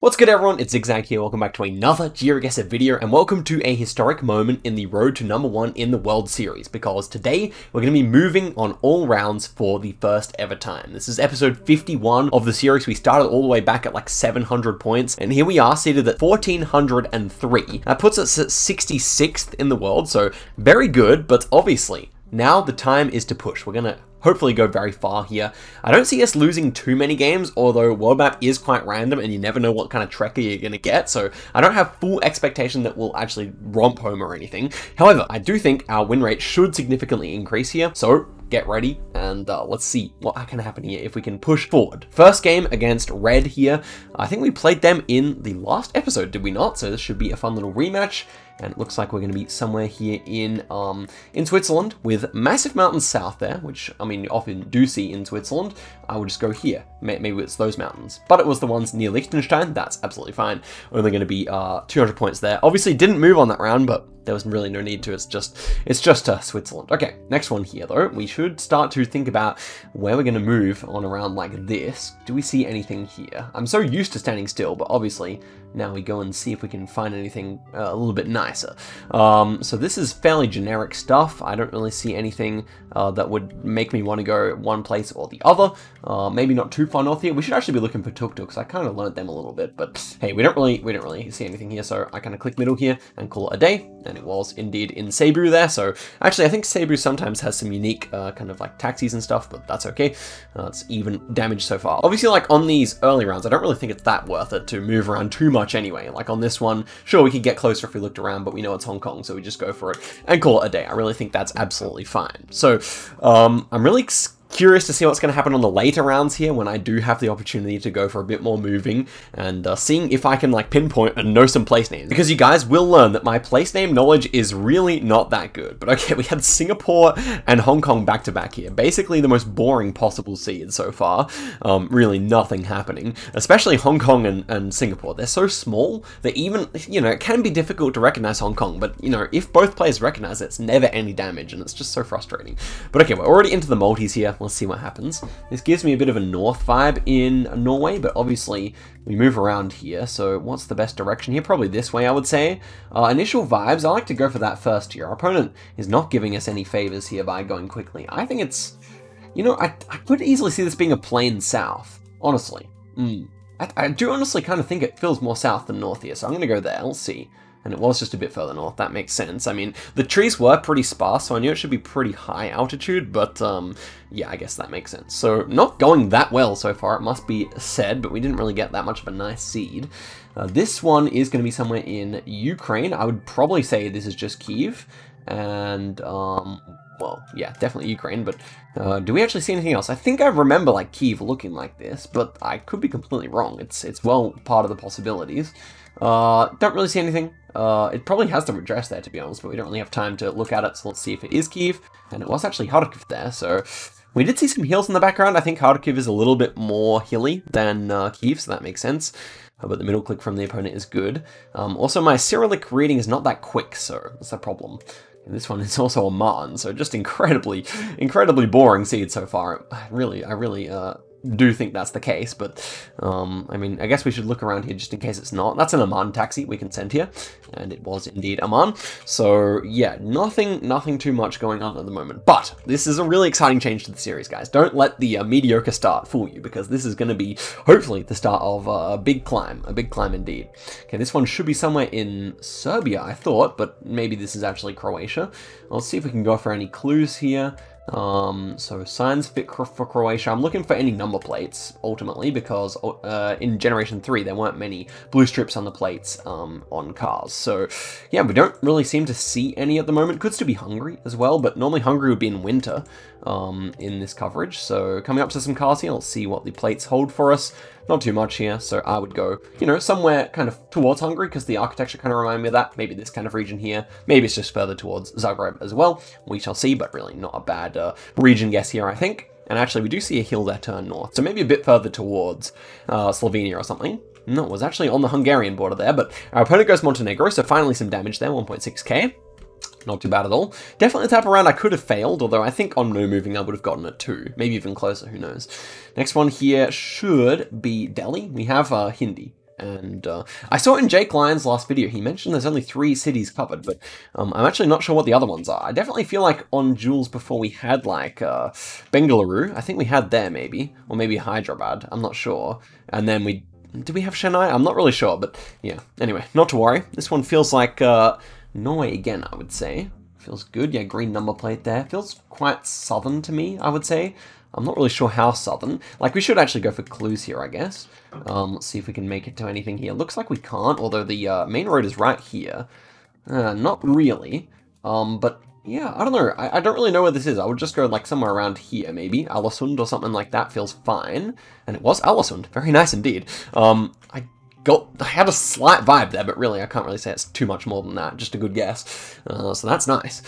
What's good everyone, it's Zigzag here, welcome back to another Geoguessr video, and welcome to a historic moment in the road to #1 in the World Series, because today we're going to be moving on all rounds for the first ever time. This is episode 51 of the series. We started all the way back at like 700 points, and here we are seated at 1403. That puts us at 66th in the world, so very good, but obviously, now the time is to push. We're going to hopefully go very far here. I don't see us losing too many games, although world map is quite random and you never know what kind of trekker you're going to get, so I don't have full expectation that we'll actually romp home or anything. However, I do think our win rate should significantly increase here, so get ready and let's see what can happen here if we can push forward. First game against Red here. I think we played them in the last episode, did we not? So this should be a fun little rematch. And it looks like we're going to be somewhere here in Switzerland with massive mountains south there, which, I mean, you often do see in Switzerland. I would just go here. Maybe it's those mountains. But it was the ones near Liechtenstein. That's absolutely fine. Only going to be 200 points there. Obviously, didn't move on that round, but there was really no need to. It's just Switzerland. Okay, next one here, though. We should start to think about where we're going to move on around like this. Do we see anything here? I'm so used to standing still, but obviously now we go and see if we can find anything a little bit nicer. So this is fairly generic stuff. I don't really see anything that would make me want to go one place or the other. Maybe not too far north here. We should actually be looking for tuk-tuks. I kind of learned them a little bit, but hey, we don't really see anything here. So I kind of click middle here and call it a day. And it was indeed in Cebu there. So actually, I think Cebu sometimes has some unique kind of like taxis and stuff, but that's okay. It's even damage so far. Obviously, like on these early rounds, I don't really think it's that worth it to move around too much anyway. Like on this one, sure, we could get closer if we looked around, but we know it's Hong Kong, so we just go for it and call it a day. I really think that's absolutely fine. So I'm really curious to see what's going to happen on the later rounds here when I do have the opportunity to go for a bit more moving and seeing if I can like pinpoint and know some place names, because you guys will learn that my place name knowledge is really not that good. But okay, we had Singapore and Hong Kong back to back here, basically the most boring possible seed so far. Really nothing happening, especially Hong Kong and Singapore. They're so small that even, you know, it can be difficult to recognize Hong Kong, but you know, if both players recognize it, it's never any damage, and it's just so frustrating. But okay, we're already into the multis here. Let's see what happens. This gives me a bit of a north vibe in Norway, but obviously we move around here, so what's the best direction here? Probably this way, I would say. Initial vibes, I like to go for that first here. Our opponent is not giving us any favors here by going quickly. I think it's, you know, I could easily see this being a plain south, honestly. I do honestly kind of think it feels more south than north here, so I'm going to go there. Let's see. And it was just a bit further north. That makes sense. I mean, the trees were pretty sparse, so I knew it should be pretty high altitude, but yeah, I guess that makes sense. So not going that well so far, it must be said, but we didn't really get that much of a nice seed. This one is going to be somewhere in Ukraine. I would probably say this is just Kyiv, and well, yeah, definitely Ukraine, but do we actually see anything else? I think I remember like Kyiv looking like this, but I could be completely wrong. It's well part of the possibilities. Don't really see anything. It probably has the address there, to be honest, but we don't really have time to look at it, so let's see if it is Kyiv. And it was actually Kharkiv there, so we did see some hills in the background. I think Kharkiv is a little bit more hilly than Kyiv, so that makes sense. But the middle click from the opponent is good. Also, my Cyrillic reading is not that quick, so that's a problem. And this one is also a Martin, so just incredibly boring seed so far. I really do think that's the case, but I mean, I guess we should look around here just in case it's not. That's an Amman taxi we can send here, and it was indeed Amman. So yeah, nothing too much going on at the moment, but this is a really exciting change to the series, guys. Don't let the mediocre start fool you, because this is going to be hopefully the start of a big climb indeed. Okay, this one should be somewhere in Serbia, I thought, but maybe this is actually Croatia. Let's see if we can go for any clues here. So signs fit for Croatia. I'm looking for any number plates ultimately, because in Generation 3 there weren't many blue strips on the plates on cars. So yeah, we don't really seem to see any at the moment. Could still be Hungary as well, but normally Hungary would be in winter in this coverage. So coming up to some cars here, let's see what the plates hold for us. Not too much here, so I would go, you know, somewhere kind of towards Hungary, because the architecture kind of reminded me of that. Maybe this kind of region here. Maybe it's just further towards Zagreb as well. We shall see, but really not a bad region guess here, I think. And actually, we do see a hill there turn north, so maybe a bit further towards Slovenia or something. No, it was actually on the Hungarian border there, but our opponent goes Montenegro, so finally some damage there, 1.6k. Not too bad at all. Definitely a type of round I could have failed, although I think on no moving I would have gotten it too. Maybe even closer, who knows. Next one here should be Delhi. We have Hindi. And I saw in Jake Lyon's last video, he mentioned there's only 3 cities covered, but I'm actually not sure what the other ones are. I definitely feel like on Duels before we had like Bengaluru. I think we had there maybe, or maybe Hyderabad. I'm not sure. And then did we have Chennai? I'm not really sure, but yeah. Anyway, not to worry. This one feels like Norway again, I would say. Feels good. Yeah, green number plate there. Feels quite southern to me, I would say. I'm not really sure how southern. Like, we should actually go for clues here, I guess. Let's see if we can make it to anything here. Looks like we can't, although the main road is right here. Not really. But yeah, I don't know. I don't really know where this is. I would just go like somewhere around here, maybe. Alesund or something like that feels fine. And it was Alesund. Very nice indeed. I had a slight vibe there, but really, I can't really say it's too much more than that. Just a good guess. So that's nice.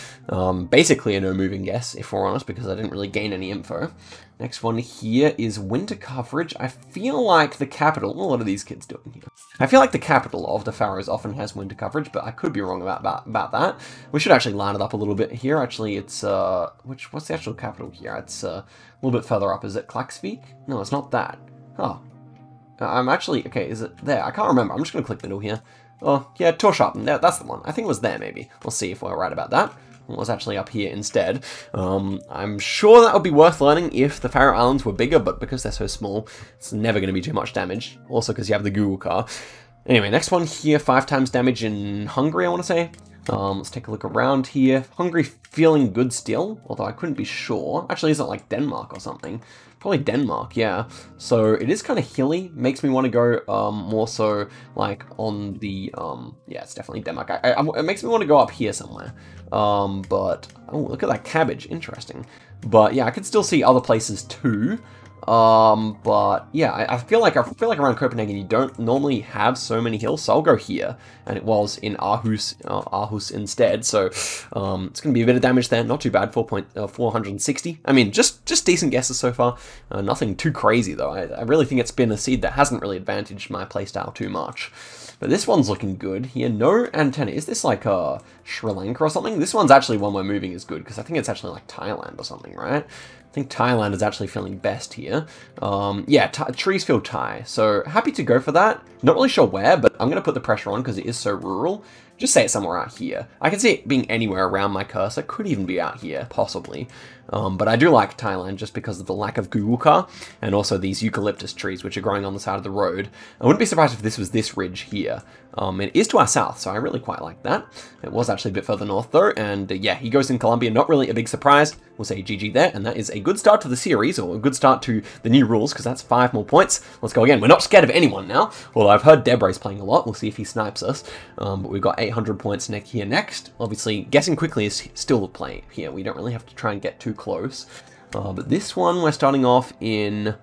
Basically a no-moving guess, if we're honest, because I didn't really gain any info. Next one here is winter coverage. I feel like the capital... What are these kids doing here? I feel like the capital of the Faroes often has winter coverage, but I could be wrong about that. We should actually line it up a little bit here. Actually, it's... what's the actual capital here? It's a little bit further up. Is it Klaksvik? No, it's not that. Oh. I'm actually... Okay, is it there? I can't remember. I'm just going to click middle here. Oh, yeah, Torshavn. That's the one. I think it was there, maybe. We'll see if we're right about that. It was actually up here instead. I'm sure that would be worth learning if the Faroe Islands were bigger, but because they're so small, it's never going to be too much damage. Also because you have the Google car. Anyway, next one here, 5 times damage in Hungary, I want to say. Let's take a look around here. Hungary feeling good still, although I couldn't be sure. Actually, is it like Denmark or something? Probably Denmark, yeah. So it is kind of hilly. Makes me want to go more so like on the, yeah, it's definitely Denmark. It makes me want to go up here somewhere. But, oh, look at that cabbage. Interesting. But yeah, I could still see other places too. But yeah, I feel like around Copenhagen you don't normally have so many hills, so I'll go here, and it was in Aarhus instead. So it's gonna be a bit of damage there. Not too bad. 460. I mean, just decent guesses so far. Nothing too crazy though. I really think it's been a seed that hasn't really advantaged my playstyle too much. But this one's looking good here. No antenna. Is this like Sri Lanka or something? This one's actually one where moving is good, because I think it's actually like Thailand or something, right? I think Thailand is actually feeling best here. Yeah, trees feel Thai, so happy to go for that. Not really sure where, but I'm going to put the pressure on because it is so rural. Just say it's somewhere out here. I can see it being anywhere around my cursor. Could even be out here, possibly. But I do like Thailand just because of the lack of Google car and also these eucalyptus trees which are growing on the side of the road. I wouldn't be surprised if this was this ridge here. It is to our south, so I really quite like that. It was actually a bit further north though, and yeah, he goes in Colombia. Not really a big surprise. We'll say GG there, and that is a good start to the series, or a good start to the new rules, because that's 5 more points. Let's go again. We're not scared of anyone now. Well, I've heard Debre's playing a lot. We'll see if he snipes us. But we've got 800 points here next. Obviously, guessing quickly is still the play here. We don't really have to try and get too close. But this one, we're starting off in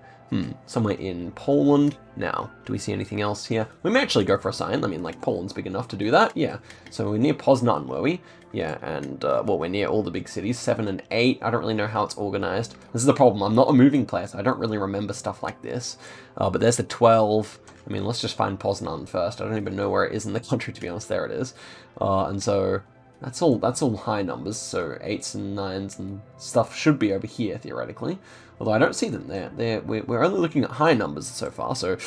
somewhere in Poland. Now, do we see anything else here? We may actually go for a sign. I mean, like, Poland's big enough to do that. Yeah. So we're near Poznan, were we? Yeah, and, well, we're near all the big cities, 7 and 8. I don't really know how it's organized. This is the problem. I'm not a moving player, so I don't really remember stuff like this. But there's the 12. I mean, let's just find Poznan first. I don't even know where it is in the country, to be honest. There it is. And so that's all high numbers. So 8s and 9s and stuff should be over here, theoretically. Although I don't see them there. We're only looking at high numbers so far, so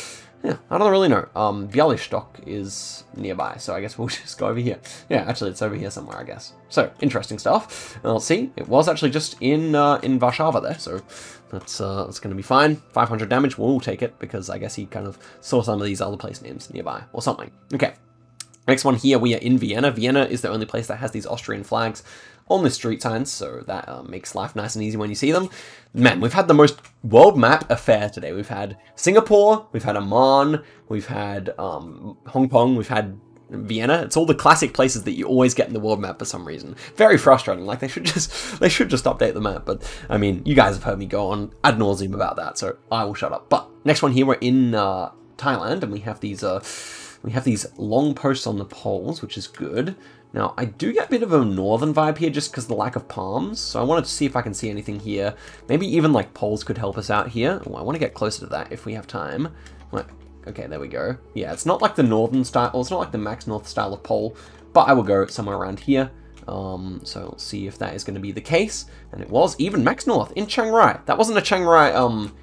yeah, I don't really know. Bialystok is nearby, so I guess we'll just go over here. Yeah, actually, it's over here somewhere, I guess. So, interesting stuff. Let's see. It was actually just in Warszawa there, so that's going to be fine. 500 damage, we'll take it, because I guess he kind of saw some of these other place names nearby, or something. Okay. Next one here, we are in Vienna. Vienna is the only place that has these Austrian flags on the street signs, so that makes life nice and easy when you see them. Man, we've had the most world map affair today. We've had Singapore, we've had Amman, we've had Hong Kong, we've had Vienna. It's all the classic places that you always get in the world map for some reason. Very frustrating. Like, they should just update the map. But I mean, you guys have heard me go on ad nauseum about that, so I will shut up. But next one here, we're in Thailand, and we have these long posts on the poles, which is good. Now, I do get a bit of a northern vibe here just because of the lack of palms, so I wanted to see if I can see anything here. Maybe even, like, poles could help us out here. Oh, I want to get closer to that if we have time. Like, okay, there we go. Yeah, it's not like the northern style, or it's not like the Max North style of pole, but I will go somewhere around here. So let's see if that is going to be the case. And it was even Max North in Chiang Rai. That wasn't a Chiang Rai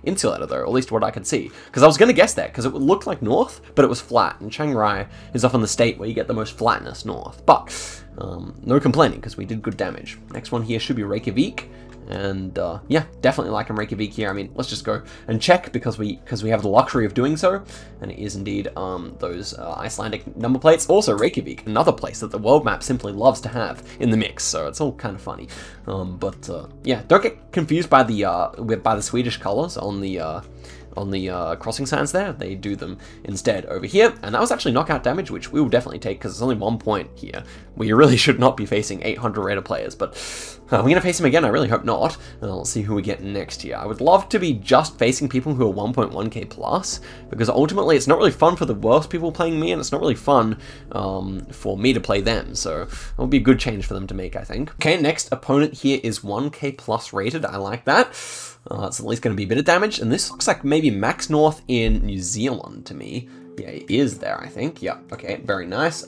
insulator though, or at least what I could see. Because I was going to guess that, because it would look like north, but it was flat. And Chiang Rai is often the state where you get the most flatness north. But no complaining, because we did good damage. Next one here should be Reykjavik. And yeah, definitely liking Reykjavik here. I mean, let's just go and check because we have the luxury of doing so, and it is indeed those Icelandic number plates. Also Reykjavik, another place that the world map simply loves to have in the mix, so it's all kind of funny. But yeah, don't get confused by the Swedish colors on the crossing signs there. They do them instead over here, and that was actually knockout damage, which we will definitely take because it's only 1 point here. We really should not be facing 800 rated players, but are we going to face him again? I really hope not. Let's see who we get next here. I would love to be just facing people who are 1.1k plus, because ultimately it's not really fun for the worst people playing me, and it's not really fun for me to play them, so it will be a good change for them to make, I think. Okay, next opponent here is 1k plus rated. I like that. It's at least going to be a bit of damage, and this looks like maybe Max North in New Zealand to me. Yeah, it is there, I think. Yeah, okay, very nice.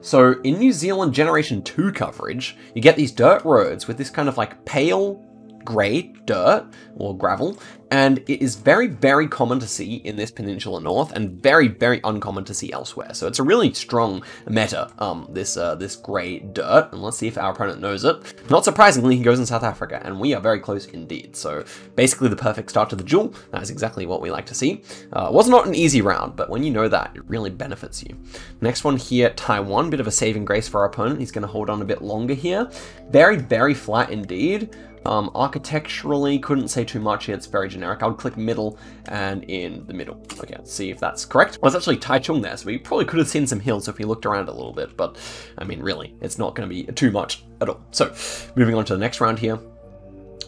So in New Zealand Generation 2 coverage, you get these dirt roads with this kind of like pale grey dirt or gravel, and it is very, very common to see in this Peninsula North and very, very uncommon to see elsewhere. So it's a really strong meta, this grey dirt, and let's see if our opponent knows it. Not surprisingly, he goes in South Africa, and we are very close indeed. So basically the perfect start to the duel. That is exactly what we like to see. It was not an easy round, but when you know that, it really benefits you. Next one here, Taiwan, bit of a saving grace for our opponent. He's going to hold on a bit longer here. Very, very flat indeed. Architecturally, couldn't say too much here, it's very generic. I would click middle and in the middle. Okay, let's see if that's correct. Well, it's actually Taichung there, so we probably could have seen some hills if we looked around a little bit, but I mean, really, it's not going to be too much at all. So, moving on to the next round here.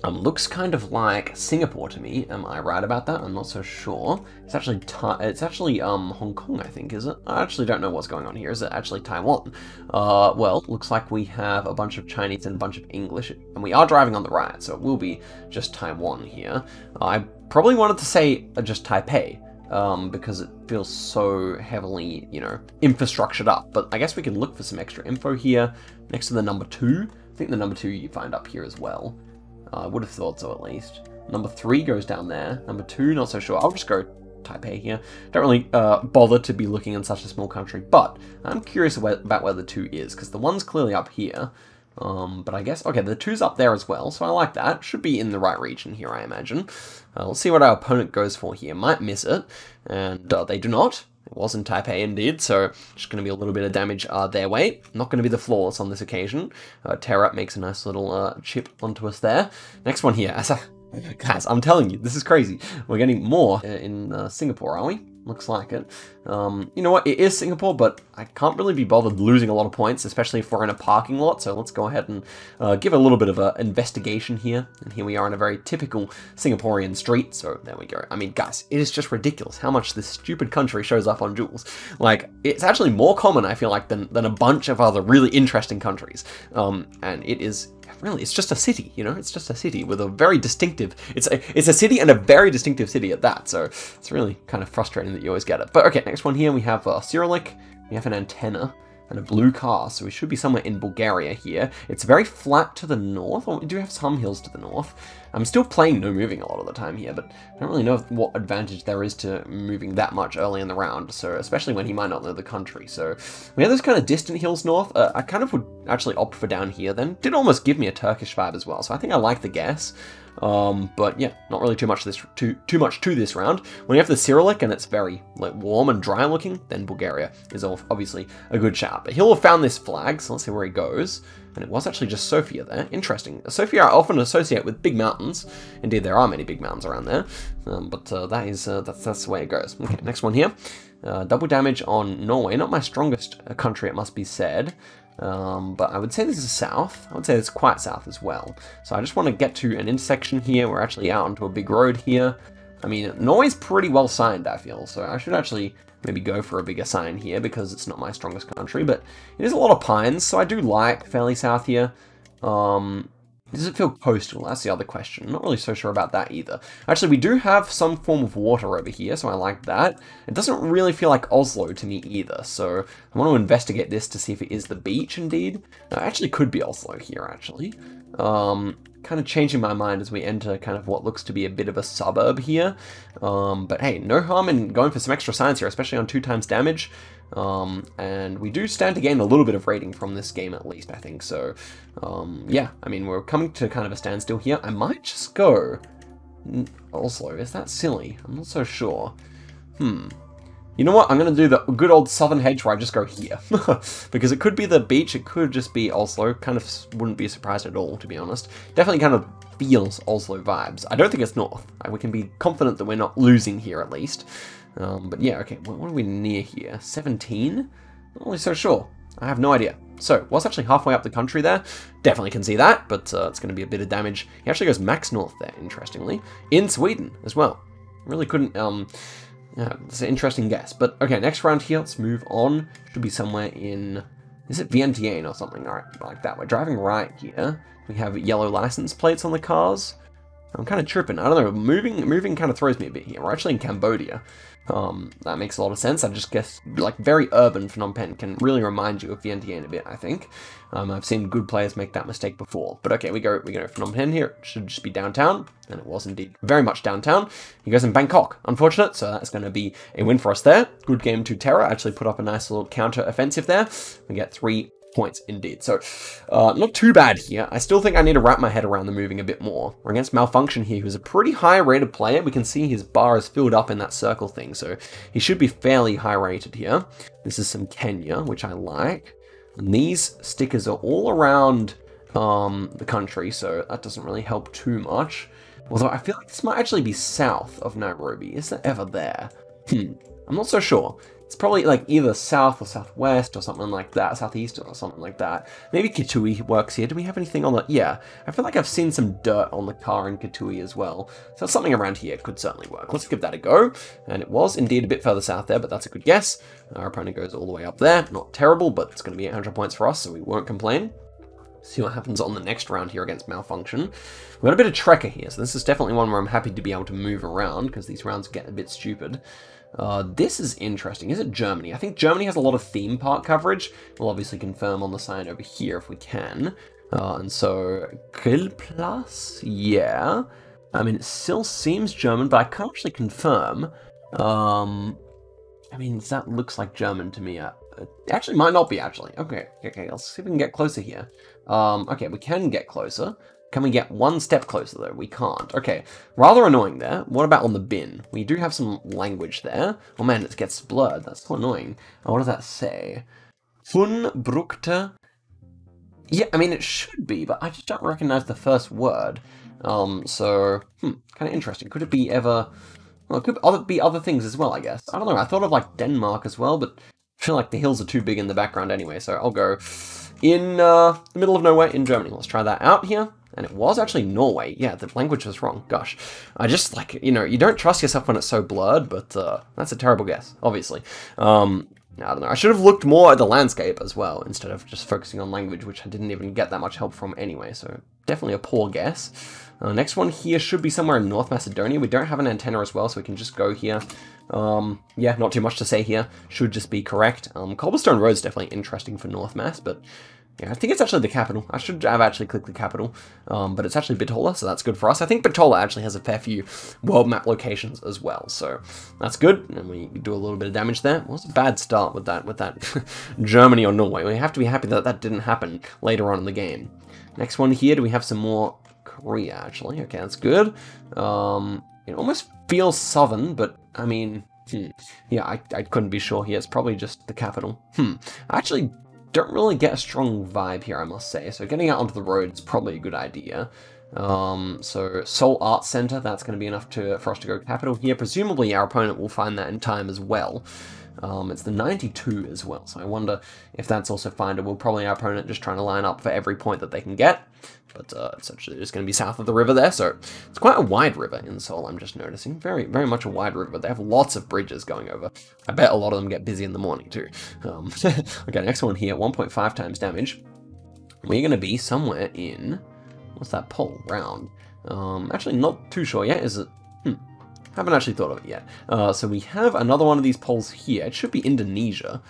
Looks kind of like Singapore to me. Am I right about that? I'm not so sure. It's actually Hong Kong, I think, is it? I actually don't know what's going on here. Is it actually Taiwan? Well, looks like we have a bunch of Chinese and a bunch of English, and we are driving on the right, so it will be just Taiwan here. I probably wanted to say just Taipei, because it feels so heavily, you know, infrastructured up, but I guess we can look for some extra info here next to the number 2. I think the number 2 you find up here as well. I would have thought so, at least. Number 3 goes down there. Number 2, not so sure. I'll just go Taipei here. Don't really bother to be looking in such a small country, but I'm curious about where the 2 is, because the 1's clearly up here. But I guess, okay, the 2's up there as well, so I like that. Should be in the right region here, I imagine. Let's see what our opponent goes for here. Might miss it, and they do not. It was in Taipei indeed, so just going to be a little bit of damage their way. Not going to be the flawless on this occasion. Terra makes a nice little chip onto us there. Next one here. Guys, I'm telling you, this is crazy. We're getting more in Singapore, are we? Looks like it. You know what? It is Singapore, but I can't really be bothered losing a lot of points, especially if we're in a parking lot. So let's go ahead and give a little bit of an investigation here. And here we are in a very typical Singaporean street. So there we go. I mean, guys, it is just ridiculous how much this stupid country shows up on Duels. Like, it's actually more common, I feel like, than a bunch of other really interesting countries. And it is... Really, it's just a city, you know? It's just a city with a very distinctive... It's a city and a very distinctive city at that, so it's really kind of frustrating that you always get it. But okay, next one here, we have Cyrillic, we have an antenna, and a blue car, so we should be somewhere in Bulgaria here. It's very flat to the north, or we do have some hills to the north. I'm still playing no moving a lot of the time here, but I don't really know what advantage there is to moving that much early in the round, so especially when he might not know the country. So we have those kind of distant hills north. I kind of would actually opt for down here then. Did almost give me a Turkish vibe as well, so I think I like the guess. But yeah, not really too much to this round. When you have the Cyrillic and it's very like warm and dry looking, then Bulgaria is obviously a good shout. But he'll have found this flag, so let's see where he goes. And it was actually just Sofia there. Interesting. Sofia I often associate with big mountains. Indeed, there are many big mountains around there. But that's the way it goes. Okay, next one here. Double damage on Norway. Not my strongest country, it must be said. But I would say this is south. I would say it's quite south as well. So I just want to get to an intersection here. We're actually out onto a big road here. I mean, Norway's pretty well signed, I feel. So I should actually maybe go for a bigger sign here because it's not my strongest country. But it is a lot of pines, so I do like fairly south here. Does it feel coastal? That's the other question. I'm not really so sure about that either. Actually, we do have some form of water over here, so I like that. It doesn't really feel like Oslo to me either, so I want to investigate this to see if it is the beach indeed. No, it actually could be Oslo here, actually. Kind of changing my mind as we enter kind of what looks to be a bit of a suburb here. But hey, no harm in going for some extra science here, especially on 2 times damage. And we do stand to gain a little bit of rating from this game at least, I think. So, yeah, I mean, we're coming to kind of a standstill here. I might just go Oslo. Is that silly? I'm not so sure. You know what? I'm going to do the good old southern hedge where I just go here. Because it could be the beach, it could just be Oslo. Kind of wouldn't be surprised at all, to be honest. Definitely kind of feels Oslo vibes. I don't think it's north. We can be confident that we're not losing here, at least. But yeah, okay, what are we near here? 17? Not really so sure. I have no idea. So, was actually halfway up the country there. Definitely can see that, but it's going to be a bit of damage. He actually goes max north there, interestingly. In Sweden, as well. Really couldn't, yeah, it's an interesting guess. But, okay, next round here, let's move on. Should be somewhere in... Is it Vientiane or something? Alright, like that. We're driving right here. We have yellow license plates on the cars. I'm kind of tripping. I don't know. Moving kind of throws me a bit here. We're actually in Cambodia. That makes a lot of sense. I just guess, like, very urban Phnom Penh can really remind you of Vientiane a bit, I think. I've seen good players make that mistake before. But okay, we go Phnom Penh here. It should just be downtown. And it was indeed very much downtown. He goes in Bangkok. Unfortunate, so that's going to be a win for us there. Good game to Terra. Actually put up a nice little counter offensive there. We get 3 points indeed. So, not too bad here. I still think I need to wrap my head around the moving a bit more. We're against Malfunction here, who's a pretty high rated player. We can see his bar is filled up in that circle thing, so he should be fairly high rated here. This is some Kenya, which I like. And these stickers are all around the country, so that doesn't really help too much. Although I feel like this might actually be south of Nairobi. Is it ever there? I'm not so sure. It's probably like either south or southwest or something like that, southeast or something like that. Maybe Kitui works here. Do we have anything on the... Yeah, I feel like I've seen some dirt on the car in Kitui as well. So something around here could certainly work. Let's give that a go. And it was indeed a bit further south there, but that's a good guess. Our opponent goes all the way up there. Not terrible, but it's going to be 800 points for us, so we won't complain. See what happens on the next round here against Malfunction. We've got a bit of Trekker here, so this is definitely one where I'm happy to be able to move around, because these rounds get a bit stupid. This is interesting. Is it Germany? I think Germany has a lot of theme park coverage. We'll obviously confirm on the sign over here if we can. And so, Grillplatz? Yeah. I mean, it still seems German, but I can't actually confirm. I mean, that looks like German to me. Actually, might not be, actually. Okay, let's see if we can get closer here. Okay, we can get closer. Can we get one step closer, though? We can't. Okay, rather annoying there. What about on the bin? We do have some language there. Oh man, it gets blurred. That's so annoying. What does that say? Funbrukte? Yeah, I mean, it should be, but I just don't recognize the first word. Kind of interesting. Could it be ever... Well, it could be other things as well, I guess. I don't know. I thought of, like, Denmark as well, but I feel like the hills are too big in the background anyway, so I'll go in the middle of nowhere in Germany. Let's try that out here. And it was actually Norway. Yeah, the language was wrong. Gosh. I just, like, you know, you don't trust yourself when it's so blurred, but that's a terrible guess, obviously. I don't know. I should have looked more at the landscape as well, instead of just focusing on language, which I didn't even get that much help from anyway, so definitely a poor guess. Next one here should be somewhere in North Macedonia. We don't have an antenna as well, so we can just go here. Yeah, not too much to say here. Should just be correct. Cobblestone Road is definitely interesting for North Mass, but yeah, I think it's actually the capital. I should have actually clicked the capital, but it's actually Bitola, so that's good for us. I think Bitola actually has a fair few world map locations as well, so that's good. And we do a little bit of damage there. It was a bad start with that Germany or Norway. We have to be happy that that didn't happen later on in the game. Next one here, do we have some more Korea, actually? Okay, that's good. It almost feels southern, but, I mean, yeah, I couldn't be sure here. It's probably just the capital. I actually don't really get a strong vibe here, I must say. So getting out onto the road is probably a good idea. So Seoul Arts Center, that's going to be enough for us to go capital here. Presumably our opponent will find that in time as well. It's the 92 as well, so I wonder if that's also findable. Probably our opponent just trying to line up for every point that they can get. But it's actually just going to be south of the river there, so it's quite a wide river in Seoul, I'm just noticing. Very, very much a wide river. They have lots of bridges going over. I bet a lot of them get busy in the morning too. Okay, next one here, 1.5 times damage. We're going to be somewhere in... What's that pole? Round. Actually not too sure yet, is it? Haven't actually thought of it yet. So we have another one of these poles here. It should be Indonesia.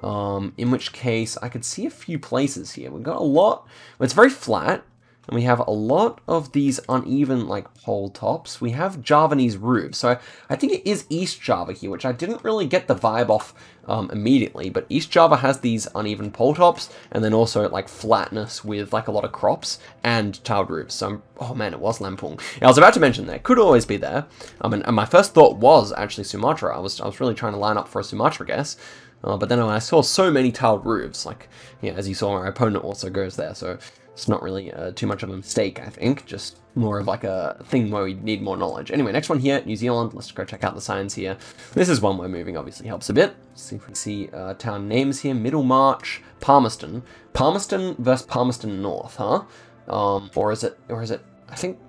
In which case, I could see a few places here. We've got a lot. It's very flat, and we have a lot of these uneven, like, pole tops. We have Javanese roofs, so I think it is East Java here, which I didn't really get the vibe off immediately, but East Java has these uneven pole tops, and then also, like, flatness with, like, a lot of crops and tiled roofs. So, oh man, it was Lampung. Yeah, I was about to mention that. It could always be there. And my first thought was actually Sumatra. I was really trying to line up for a Sumatra guess. But then I saw so many tiled roofs, like, yeah, as you saw, my opponent also goes there, so it's not really too much of a mistake, I think, just more of like a thing where we need more knowledge. Anyway, next one here, New Zealand. Let's go check out the signs here. This is one where moving obviously helps a bit. Let's see if we see town names here. Middlemarch, Palmerston. Palmerston versus Palmerston North, huh? Or is it, I think,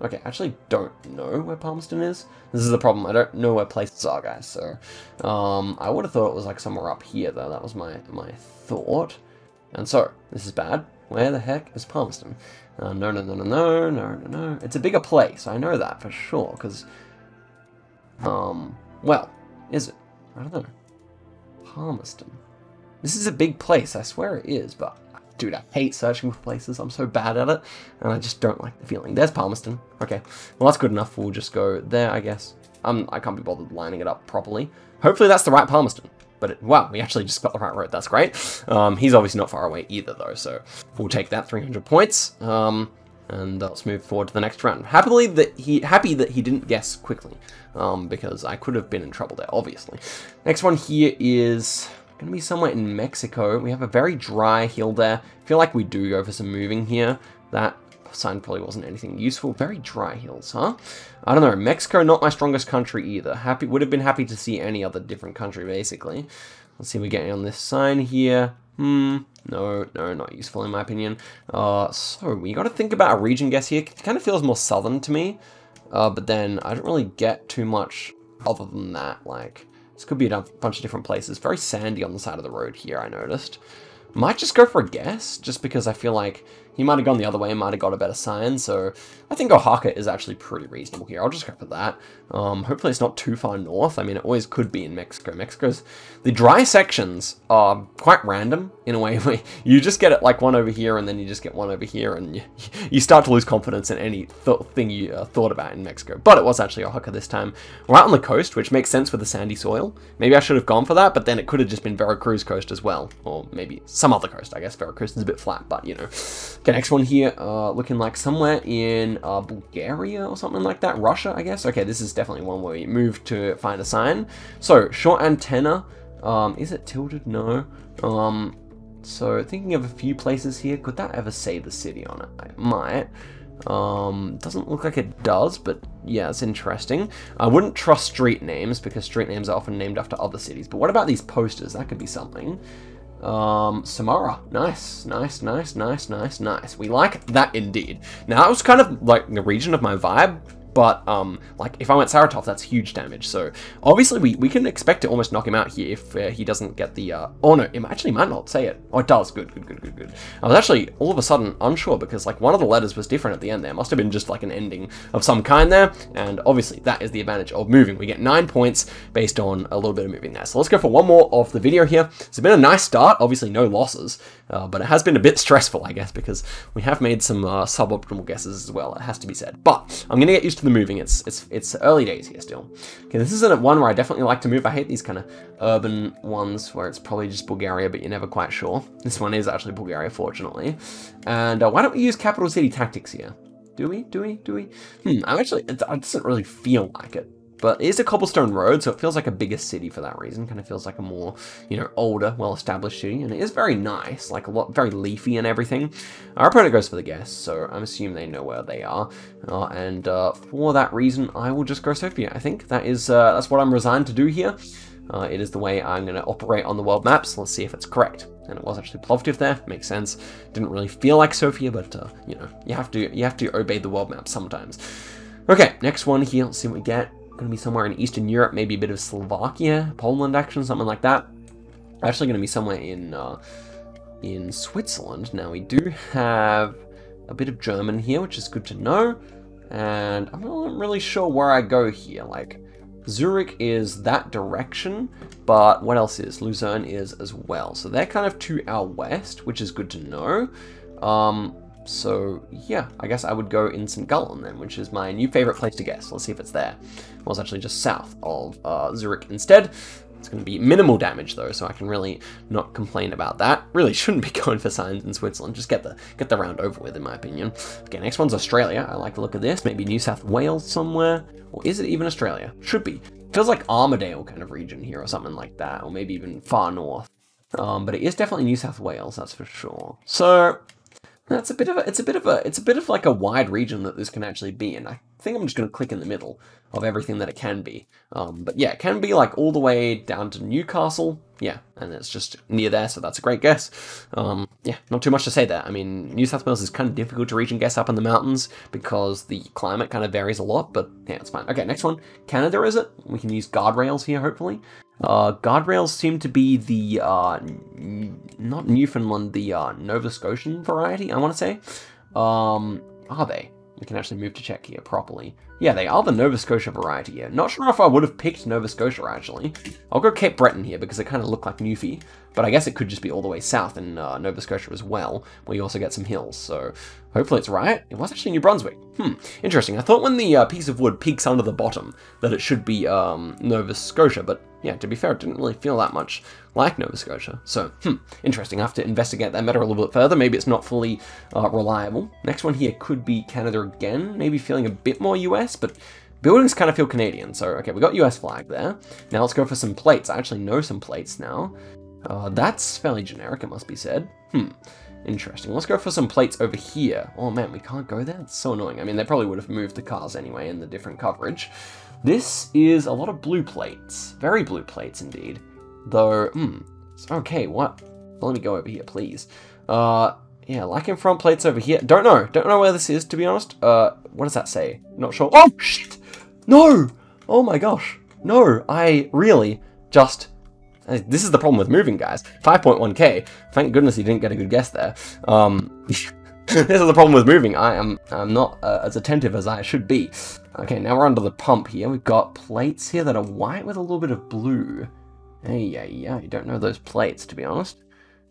okay, I actually don't know where Palmerston is. This is the problem, I don't know where places are, guys, so, I would have thought it was, like, somewhere up here, though. That was my thought. And so, this is bad. Where the heck is Palmerston? No. It's a bigger place, I know that for sure, because, well, is it? I don't know. Palmerston. This is a big place, I swear it is, but dude, I hate searching for places. I'm so bad at it, and I just don't like the feeling. There's Palmerston. Okay, well, that's good enough. We'll just go there, I guess. I can't be bothered lining it up properly. Hopefully that's the right Palmerston. But, wow, we actually just got the right road. That's great. He's obviously not far away either, though, so we'll take that 300 points. And let's move forward to the next round. Happy that he didn't guess quickly, because I could have been in trouble there, obviously. Next one here is gonna be somewhere in Mexico. We have a very dry hill there. I feel like we do go for some moving here. That sign probably wasn't anything useful. Very dry hills, huh? I don't know. Mexico, not my strongest country either. Would have been happy to see any other different country, basically. Let's see what we get on this sign here. No, not useful in my opinion. So we got to think about a region guess here. It kind of feels more southern to me, but then I don't really get too much other than that. Like, this could be a bunch of different places. Very sandy on the side of the road here, I noticed. Might just go for a guess, just because I feel like he might have gone the other way and might have got a better sign, so I think Oaxaca is actually pretty reasonable here. I'll just go for that. Hopefully it's not too far north. I mean, it always could be in Mexico. The dry sections are quite random, in a way where you just get it like one over here, and then you just get one over here, and you start to lose confidence in any thing you thought about in Mexico. But it was actually Oaxaca this time. We're out on the coast, which makes sense with the sandy soil. Maybe I should have gone for that, but then it could have just been Veracruz coast as well, or maybe some other coast. I guess Veracruz is a bit flat, but you know. Okay, next one here, looking like somewhere in Bulgaria or something like that. Russia, I guess. Okay, this is definitely one where you move to find a sign. So, short antenna. Is it tilted? No. So, thinking of a few places here. Could that ever say the city on it? It might. Doesn't look like it does, but yeah, it's interesting. I wouldn't trust street names, because street names are often named after other cities. But what about these posters? That could be something. Samara. Nice. We like that indeed. Now, that was kind of like the region of my vibe, but, like, if I went Saratov, that's huge damage, so obviously we can expect to almost knock him out here if he doesn't get the, oh no, it actually might not say it. Oh, it does. Good. I was actually all of a sudden unsure, because, like, one of the letters was different at the end there. Must have been just, like, an ending of some kind there, and obviously that is the advantage of moving. We get 9 points based on a little bit of moving there. So let's go for one more of the video here. It's been a nice start, obviously no losses, but it has been a bit stressful, I guess, because we have made some suboptimal guesses as well, it has to be said. But I'm going to get used to the moving. It's early days here still. Okay, this isn't one where I definitely like to move. I hate these kind of urban ones where it's probably just Bulgaria, but you're never quite sure. This one is actually Bulgaria, fortunately. And why don't we use capital city tactics here? Do we? I'm actually, it doesn't really feel like it. But it is a cobblestone road, so it feels like a bigger city for that reason. Kind of feels like a more, you know, older, well-established city. And it is very nice, like very leafy and everything. Our opponent goes for the guess, so I'm assuming they know where they are. And for that reason, I will just go Sofia. I think that is, that's what I'm resigned to do here. It is the way I'm going to operate on the world maps. Let's see if it's correct. And it was actually Plovdiv there. Makes sense. Didn't really feel like Sofia, but, you know, you have to obey the world map sometimes. Okay, next one here. Let's see what we get. Going to be somewhere in Eastern Europe, maybe a bit of Slovakia, Poland action, something like that. Actually going to be somewhere in Switzerland. Now we do have a bit of German here, which is good to know. And I'm not really sure where I go here. Like, Zurich is that direction, but what else is? Luzerne is as well. So they're kind of to our west, which is good to know. So yeah, I guess I would go in St. Gallen then, which is my new favorite place to guess. Let's see if it's there. Well, it's actually just south of Zurich instead. It's going to be minimal damage though, so I can really not complain about that. Really shouldn't be going for signs in Switzerland. Just get the round over with, in my opinion. Okay, next one's Australia. I like the look of this. Maybe New South Wales somewhere, or is it even Australia? Should be. Feels like Armidale kind of region here, or something like that, or maybe even far north. But it is definitely New South Wales, that's for sure. So it's a bit of like a wide region that this can actually be in. I think I'm just going to click in the middle of everything that it can be. But yeah, it can be like all the way down to Newcastle. Yeah, and it's just near there, so that's a great guess. Yeah, not too much to say there. I mean, New South Wales is kind of difficult to reach and guess up in the mountains because the climate kind of varies a lot, but yeah, it's fine. Okay, next one. Canada, is it? We can use guardrails here, hopefully. Guardrails seem to be the, not Newfoundland, the Nova Scotian variety, I want to say. Are they? We can actually move to check here properly. Yeah, they are the Nova Scotia variety here. Not sure if I would have picked Nova Scotia, actually. I'll go Cape Breton here because it kind of looked like Newfie. But I guess it could just be all the way south in Nova Scotia as well, where you also get some hills. So hopefully it's right. It was actually New Brunswick. Interesting. I thought when the piece of wood peeks under the bottom that it should be Nova Scotia, but yeah, to be fair, it didn't really feel that much like Nova Scotia. So, interesting. I have to investigate that matter a little bit further. Maybe it's not fully reliable. Next one here could be Canada again, maybe feeling a bit more US, but buildings kind of feel Canadian. So, okay, we got US flag there. Now let's go for some plates. I actually know some plates now. That's fairly generic, it must be said. Interesting. Let's go for some plates over here. Oh man, we can't go there? It's so annoying. I mean, they probably would have moved the cars anyway in the different coverage. This is a lot of blue plates. Very blue plates indeed. Though, okay, what? Let me go over here, please. Yeah, like in front plates over here. Don't know where this is, to be honest. What does that say? Not sure. Oh, shit! No! Oh my gosh. No, I really just... This is the problem with moving, guys. 5.1k. Thank goodness you didn't get a good guess there. This is the problem with moving. I'm not as attentive as I should be. Okay, now we're under the pump here. We've got plates here that are white with a little bit of blue. Hey, yeah, you don't know those plates, to be honest.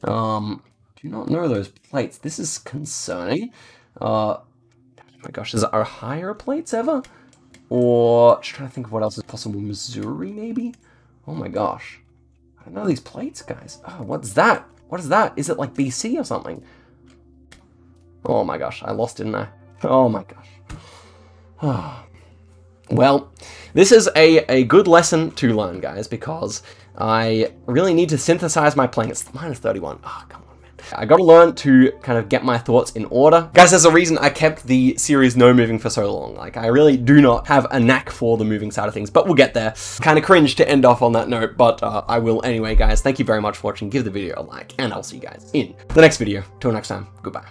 Do not know those plates. This is concerning. Oh my gosh, are higher plates ever? Or, just trying to think of what else is possible. Missouri, maybe? Oh my gosh. I don't know these plates, guys. Oh, what's that? What is that? Is it like BC or something? Oh my gosh, I lost, didn't I? Oh my gosh. Well, this is a good lesson to learn, guys, because I really need to synthesize my playing. It's minus 31. Oh, come on, man. I gotta learn to kind of get my thoughts in order. Guys, there's a reason I kept the series no moving for so long. Like, I really do not have a knack for the moving side of things, but we'll get there. Kind of cringe to end off on that note, but I will anyway, guys. Thank you very much for watching. Give the video a like, and I'll see you guys in the next video. Till next time, goodbye.